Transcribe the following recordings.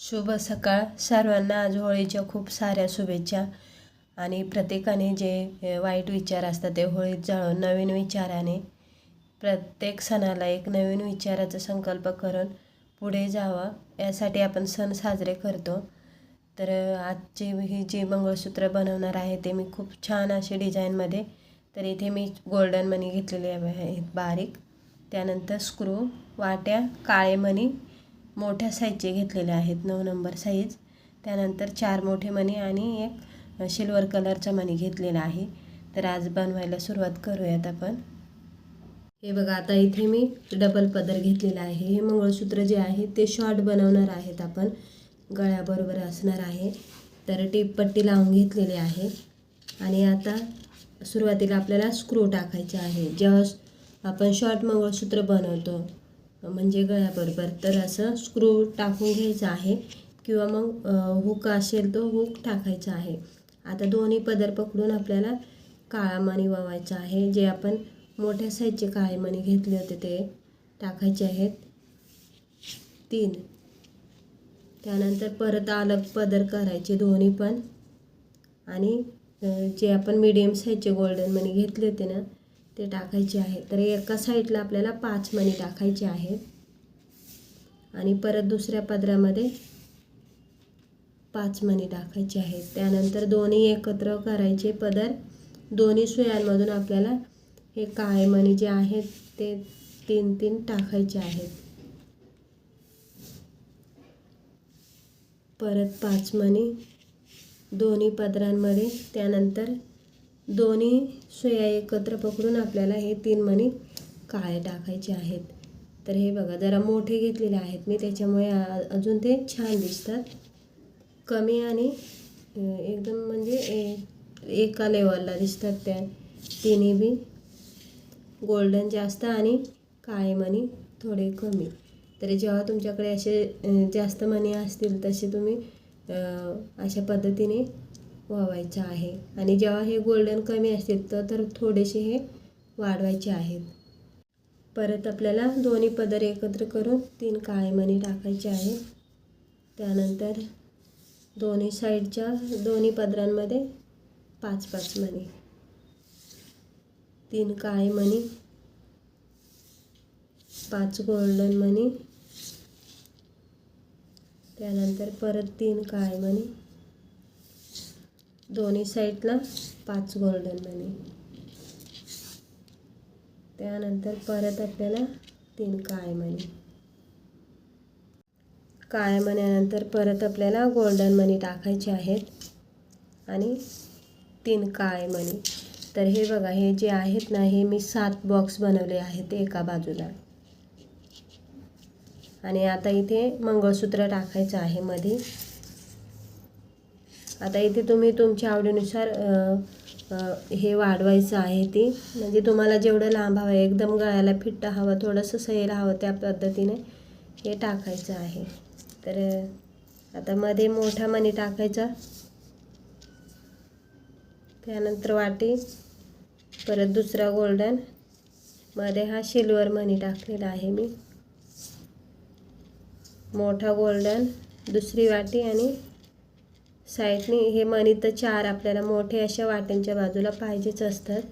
शुभ सकाळ सर्वांना. आज होळीच्या खूप साऱ्या शुभेच्छा. आणि प्रत्येकाने जे वाईट विचार असतात ते होळीत जाळून नवीन विचाराने प्रत्येक सणाला एक नवीन विचाराचा संकल्प करून पुढे जावं, यासाठी आपण सण साजरे करतो. तर आजची ही जी मंगळसूत्र बनवणार आहे ते मी खूप छान असे डिझाईनमध्ये, तर इथे मी गोल्डन मणी घेतलेले आहेत बारीक, त्यानंतर स्क्रू, वाट्या, काळे मणी मोठ्या साईजचे घेतलेले आहेत 9 नंबर साईज, त्यानंतर 4 मोठे मणी आणि एक सिल्वर कलरचा मणी घेतलेला आहे. तर आज बनवायला सुरुवात करूयात आपण. हे बघा, आता इथे मी डबल पदर घेतलेला आहे. हे मंगळसूत्र जे आहे ते शॉर्ट बनवणार आहेत आपण, गळ्याबरोबर असणार आहे. तर टीप पट्टी लावून घेतलेली आहे. आणि आता सुरुवातीला आपल्याला स्क्रू टाकायचे आहे. जेव्हा आपण शॉर्ट मंगळसूत्र बनवतो म्हणजे गळ्याबरोबर, तर असं स्क्रू टाकून घ्यायचा आहे, किंवा मग हुक असेल तो हुक टाकायचा आहे. आता दोन्ही पदर पकडून आपल्याला काळा मणी ववायचा आहे. जे आपण मोठ्या साईजचे काळे मणी घेतले होते ते टाकायचे आहेत 3. त्यानंतर परत अलग पदर करायचे दोन्ही पण, आणि जे आपण मीडियम साईजचे गोल्डन मणी घेतले होते ना ते टाकायचे आहे. तर एका साईडला आपल्याला 5 मणी टाकायचे आहेत, आणि परत दुसऱ्या पदरामध्ये 5 मणी टाकायचे आहेत. त्यानंतर दोन्ही एकत्र करायचे पदर. दोन्ही सुयांमधून आपल्याला हे काळे मणी जे आहेत ते 3 टाकायचे आहेत. परत 5 मणी दोन्ही पदरांमध्ये. त्यानंतर दोन्ही सुया एकत्र पकडून आपल्याला हे 3 मणी काळे टाकायचे आहेत. तर हे बघा, जरा मोठे घेतलेले आहेत मी, त्याच्यामुळे अजून ते छान दिसतात. कमी आणि एकदम म्हणजे एका लेवलला दिसतात त्या तिन्ही बी. गोल्डन जास्त आणि काळे मणी थोडे कमी. तर जेव्हा तुमच्याकडे असे जास्त मणी असतील तसे तुम्ही अशा पद्धतीने ववायचं आहे. आणि जेव्हा हे गोल्डन कमी असतील तर थोडेसे हे वाढवायचे आहेत. परत आपल्याला दोन्ही पदर एकत्र करून 3 काळे मणी टाकायचे आहेत. त्यानंतर दोन्ही साईडच्या दोन्ही पदरांमध्ये 5 मणी, 3 काळे मणी, 5 गोल्डन मणी, त्यानंतर परत 3 काळे मणी, दोन्ही साईडला 5 गोल्डन मणी, त्यानंतर परत आपल्याला 3 काळे मणी. काळ्या मण्यानंतर परत आपल्याला गोल्डन मणी टाकायचे आहेत, आणि 3 काळे मणी. तर हे बघा, हे जे आहेत ना, हे मी 7 बॉक्स बनवले आहेत एका बाजूला. आणि आता इथे मंगळसूत्र टाकायचं आहे मध्ये. आता इथे तुम्ही तुमच्या आवडीनुसार हे वाढवायचं आहे ती, म्हणजे तुम्हाला जेवढं लांब हवं आहे, एकदम गळ्याला फिट्ट हवं, थोडंसं सैल हवं, त्या पद्धतीने हे टाकायचं आहे. तर आता मध्ये मोठा मणी टाकायचा, त्यानंतर वाटी, परत दुसरा गोल्डन, मध्ये हा सिल्वर मणी टाकलेला आहे मी, मोठा गोल्डन, दुसरी वाटी, आणि साईडनी हे मणी तर 4 आपल्याला मोठे अशा वाट्यांच्या बाजूला पाहिजेच असतात,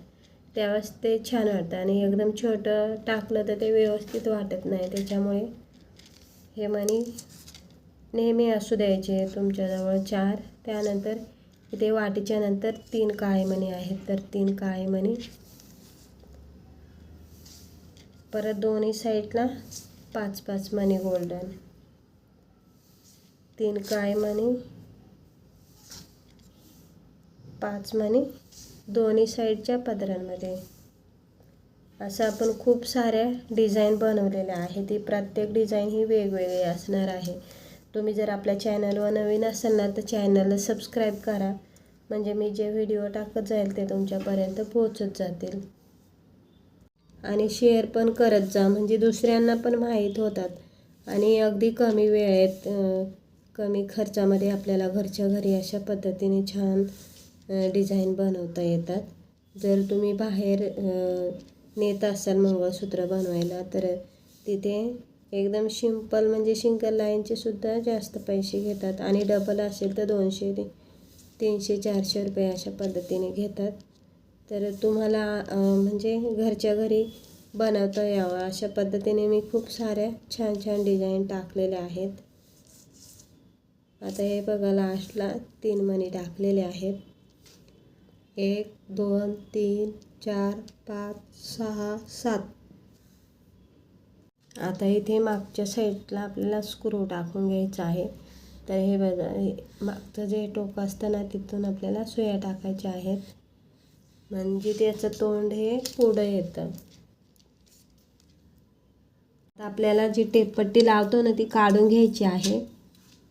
त्यावेळेस ते छान वाटतं. आणि एकदम छोटं टाकलं तर ते व्यवस्थित वाटत नाही, त्याच्यामुळे हे मणी नेहमी असू द्यायचे तुमच्याजवळ 4. त्यानंतर इथे वाटीच्या नंतर 3 काळे मणी आहेत, तर 3 काळे मणी, परत दोन्ही साईडला 5 मणी गोल्डन, 3 काळे मणी, 5 मणी दोन्ही साईडच्या पदरांमध्ये. असं आपण खूप साऱ्या डिझाईन बनवलेल्या आहेत. ती प्रत्येक डिझाईन ही वेगवेगळी असणार आहे. तुम्ही जर आपल्या चॅनलवर नवीन असाल ना, तर चॅनलला सबस्क्राईब करा, म्हणजे मी जे व्हिडिओ टाकत जाईल ते तुमच्यापर्यंत पोहोचत जातील. आणि शेअर पण करत जा, म्हणजे दुसऱ्यांना पण माहीत होतात. आणि अगदी कमी वेळेत कमी खर्चामध्ये आपल्याला घरच्या घरी अशा पद्धतीने छान डिझाईन बनवता येतात. जर तुम्ही बाहेर नेत असाल मंगळसूत्र बनवायला, तर तिथे एकदम सिंपल म्हणजे सिंगल लाईनचे सुद्धा जास्त पैसे घेतात आणि डबल असेल तर 200 300 400 रुपये अशा पद्धतीने घेतात. तर तुम्हाला म्हणजे घरच्या घरी बनवता यावं अशा पद्धतीने मी खूप साऱ्या छान छान डिझाईन टाकलेल्या आहेत. आता हे बघा लास्टला 3 मणी टाकलेले आहेत. 1 2 3 4 5 6 7. आता इथे मागच्या साईडला आपल्याला स्क्रू टाकून घ्यायचा आहे. तर हे बघा मागचं जे टोक असतं ना तिथून आपल्याला सुया टाकायच्या आहेत, म्हणजे त्याचं तोंड हे पुढं येतं. आता आपल्याला जी टेपपट्टी लावतो ना ती काढून घ्यायची आहे,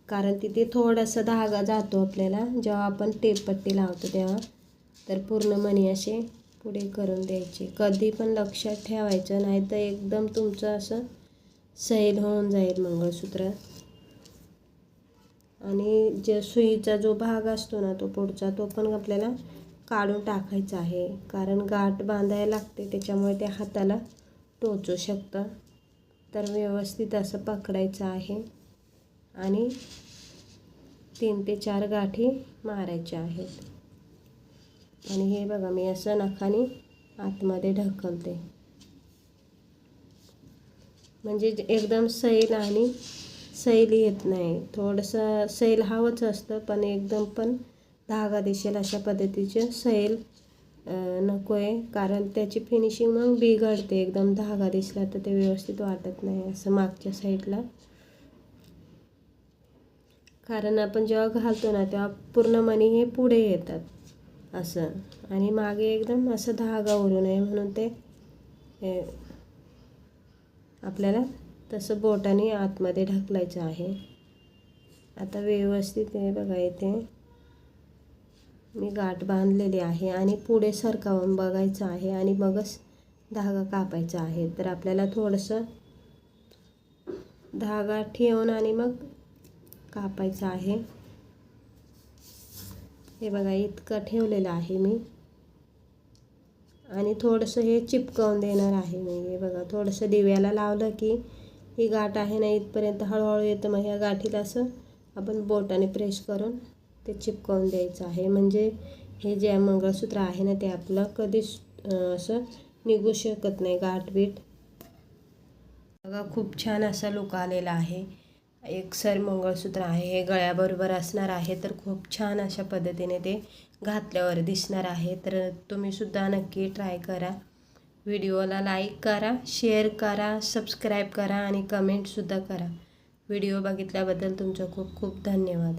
कारण तिथे थोडासा धागा जातो आपल्याला जेव्हा आपण टेपपट्टी लावतो तेव्हा. तर पूर्ण मणी असे पुढे करून द्यायचे. कधी पण लक्षात ठेवायचं, नाही तर एकदम तुमचं असं सैल होऊन जाईल मंगळसूत्र. आणि जे सुईचा जो भाग असतो ना तो पुढचा तो पण आपल्याला काढून टाकायचा आहे, कारण गाठ बांधायला लागते त्याच्यामुळे ते हाताला टोचू शकतं. तर व्यवस्थित असं पकडायचं आहे आणि 3 ते 4 गाठी मारायच्या आहेत. आणि हे बघा मी असं नखाने आतमध्ये ढकलते, म्हणजे एकदम सैल आणि सैल येत नाही. थोडंसं सैल हवंच असतं, पण एकदम पण धागा दिसेल अशा पद्धतीचे सैल नको आहे, कारण त्याची फिनिशिंग मग बिघडते. एकदम धागा दिसला तर ते व्यवस्थित वाटत नाही. असं मागच्या साईडला, कारण आपण जेव्हा घालतो ना तेव्हा पूर्ण मणी हे पुढे येतात असं, आणि मागे एकदम असं धागा उरू नये म्हणून ते आपल्याला तसं बोटाने आतमध्ये ढकलायचं आहे. आता व्यवस्थित हे बघा इथे मी गाठ बांधलेली आहे आणि पुढे सरकावून बघायचं आहे आणि मगच धागा कापायचा आहे. तर आपल्याला थोडंसं धागा ठेवून आणि मग कापायचं आहे. हे बघा इतकं ठेवलेलं आहे मी, आणि थोडंसं हे चिपकवून देणार आहे मी. हे बघा थोडंसं दिव्याला लावलं की ही गाठ आहे ना इथपर्यंत हळूहळू येतं. मग ह्या गाठीला असं आपण बोटाने प्रेस करून ते चिपकवून द्यायचं आहे, म्हणजे हे जे मंगळसूत्र आहे ना ते आपलं कधीच असं निघू शकत नाही गाठबीट. बघा खूप छान असा लुक आलेला आहे. एकसर मंगळसूत्र आहे, हे गळ्याबरोबर असणार आहे. तर खूप छान अशा पद्धतीने ते घातल्यावर दिसणार आहे. तर तुम्हीसुद्धा नक्की ट्राय करा. व्हिडिओला लाईक करा, शेअर करा, सबस्क्राईब करा आणि कमेंटसुद्धा करा. व्हिडिओ बघितल्याबद्दल तुमचं खूप खूप धन्यवाद.